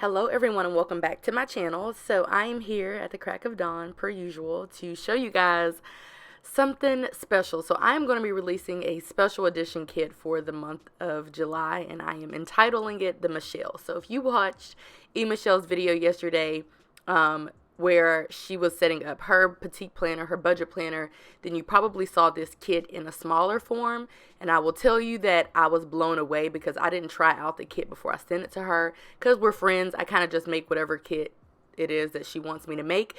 Hello everyone and welcome back to my channel. So I am here at the crack of dawn per usual to show you guys something special. So I am going to be releasing a special edition kit for the month of July, and I am entitling it the Michelle. So if you watched Michelle's video yesterday where she was setting up her petite planner, her budget planner, then you probably saw this kit in a smaller form. And I will tell you that I was blown away because I didn't try out the kit before I sent it to her. Because we're friends, I kind of just make whatever kit it is that she wants me to make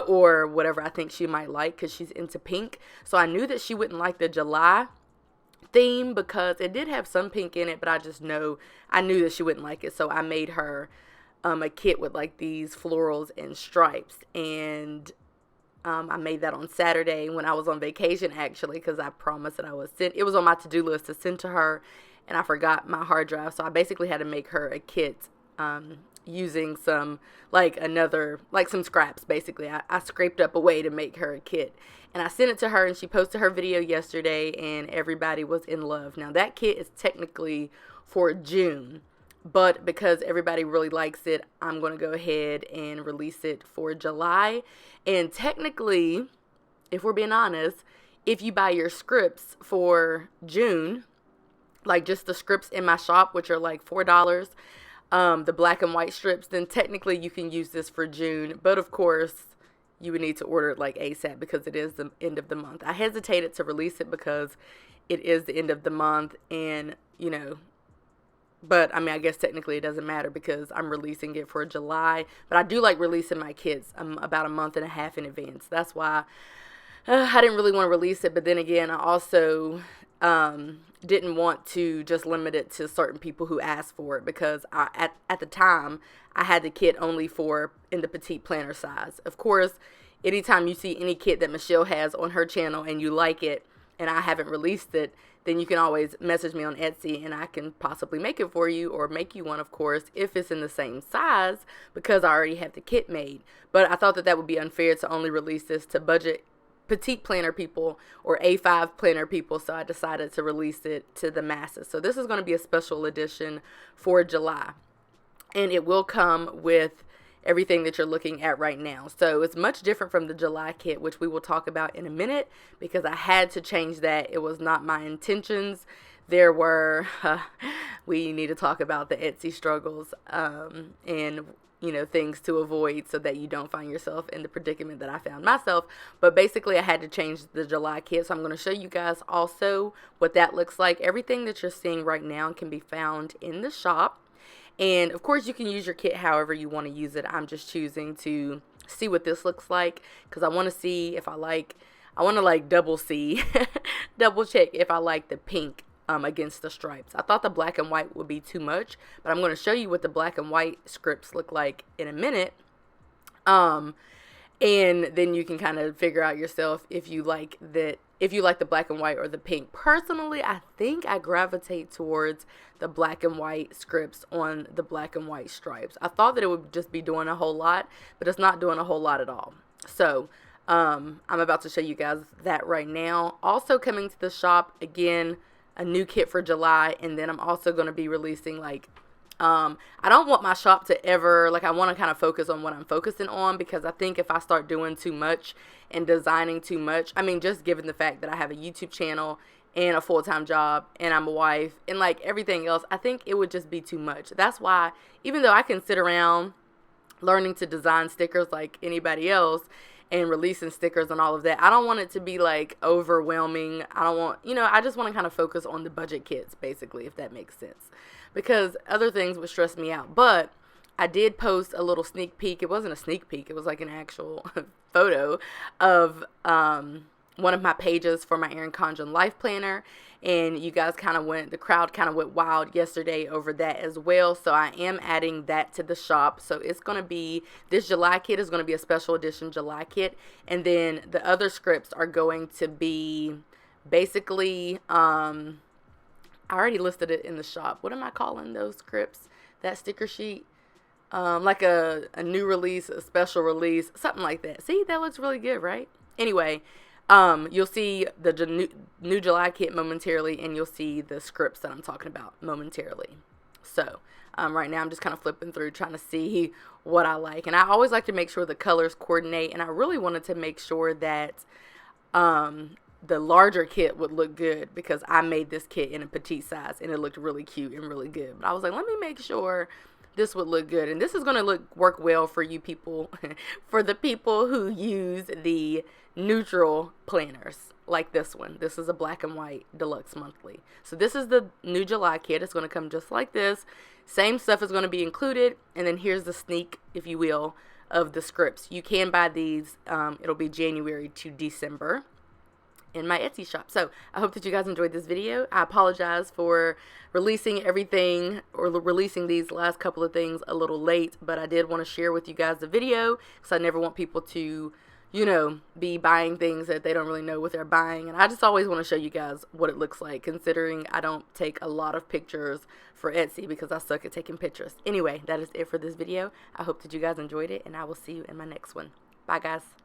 or whatever I think she might like because she's into pink. So I knew that she wouldn't like the July theme because it did have some pink in it, but I knew that she wouldn't like it. So I made her a kit with like these florals and stripes, and I made that on Saturday when I was on vacation actually, because I promised that I would send it was on my to-do list to send to her and I forgot my hard drive, so I basically had to make her a kit using some some scraps. Basically I scraped up a way to make her a kit, and I sent it to her and she posted her video yesterday and everybody was in love. Now that kit is technically for June, but because everybody really likes it, I'm going to go ahead and release it for July. And technically, if we're being honest, if you buy your scripts for June, like just the scripts in my shop, which are like $4, the black and white strips, then technically you can use this for June. But of course, you would need to order it like ASAP because it is the end of the month. I hesitated to release it because it is the end of the month, and but I mean, I guess technically it doesn't matter because I'm releasing it for July. But I do like releasing my kits about a month and a half in advance. That's why I didn't really want to release it. But then again, I also didn't want to just limit it to certain people who asked for it, because at the time I had the kit only in the petite planner size. Of course, anytime you see any kit that Michelle has on her channel and you like it and I haven't released it, then you can always message me on Etsy and I can possibly make it for you, or make you one, of course, if it's in the same size, because I already have the kit made. But I thought that would be unfair to only release this to budget petite planner people or A5 planner people, so I decided to release it to the masses. So this is going to be a special edition for July, and it will come with everything that you're looking at right now. So it's much different from the July kit, which we will talk about in a minute, because I had to change that. It was not my intentions. There were, we need to talk about the Etsy struggles and things to avoid so that you don't find yourself in the predicament that I found myself. But basically I had to change the July kit. So I'm going to show you guys also what that looks like. Everything that you're seeing right now can be found in the shop. And of course you can use your kit however you want to use it. I'm just choosing to see what this looks like because I want to see if I want to like double check if I like the pink against the stripes. I thought the black and white would be too much, but I'm going to show you what the black and white scripts look like in a minute. And then you can kind of figure out yourself if you like the black and white or the pink. Personally, I think I gravitate towards the black and white scripts on the black and white stripes. I thought that it would just be doing a whole lot, but it's not doing a whole lot at all. So I'm about to show you guys that right now. Also coming to the shop, again, a new kit for July, and then I'm also going to be releasing I don't want my shop to ever, I want to kind of focus on what I'm focusing on, because I think if I start doing too much and designing too much, I mean, just given the fact that I have a YouTube channel and a full-time job and I'm a wife and everything else, I think it would just be too much. That's why, even though I can sit around learning to design stickers like anybody else and releasing stickers and all of that, I don't want it to be overwhelming. I don't want, I just want to kind of focus on the budget kits, basically, if that makes sense, because other things would stress me out. But I did post a little sneak peek. It wasn't a sneak peek. It was like an actual photo of one of my pages for my Erin Condren life planner. And you guys the crowd kind of went wild yesterday over that as well. So I am adding that to the shop. So it's going to be, this July kit is going to be a special edition July kit. And then the other scripts are going to be basically, I already listed it in the shop. What am I calling those scripts? That sticker sheet? Like a new release, a special release, something like that. See, that looks really good, right? Anyway, you'll see the new July kit momentarily, and you'll see the scripts that I'm talking about momentarily. So Right now I'm just kind of flipping through trying to see what I like. And I always like to make sure the colors coordinate, and I really wanted to make sure that the larger kit would look good because I made this kit in a petite size and it looked really cute and really good. But I was like, let me make sure this would look good. And this is going to work well for you people, for the people who use the neutral planners like this one. This is a black and white deluxe monthly. So this is the new July kit. It's going to come just like this. Same stuff is going to be included. And then here's the sneak, if you will, of the scripts. You can buy these. It'll be January to December in my Etsy shop. So I hope that you guys enjoyed this video. I apologize for releasing everything or releasing these last couple of things a little late, but I did want to share with you guys the video because I never want people to, you know, be buying things that they don't really know what they're buying. And I just always want to show you guys what it looks like, considering I don't take a lot of pictures for Etsy because I suck at taking pictures. Anyway, that is it for this video. I hope that you guys enjoyed it, and I will see you in my next one. Bye, guys.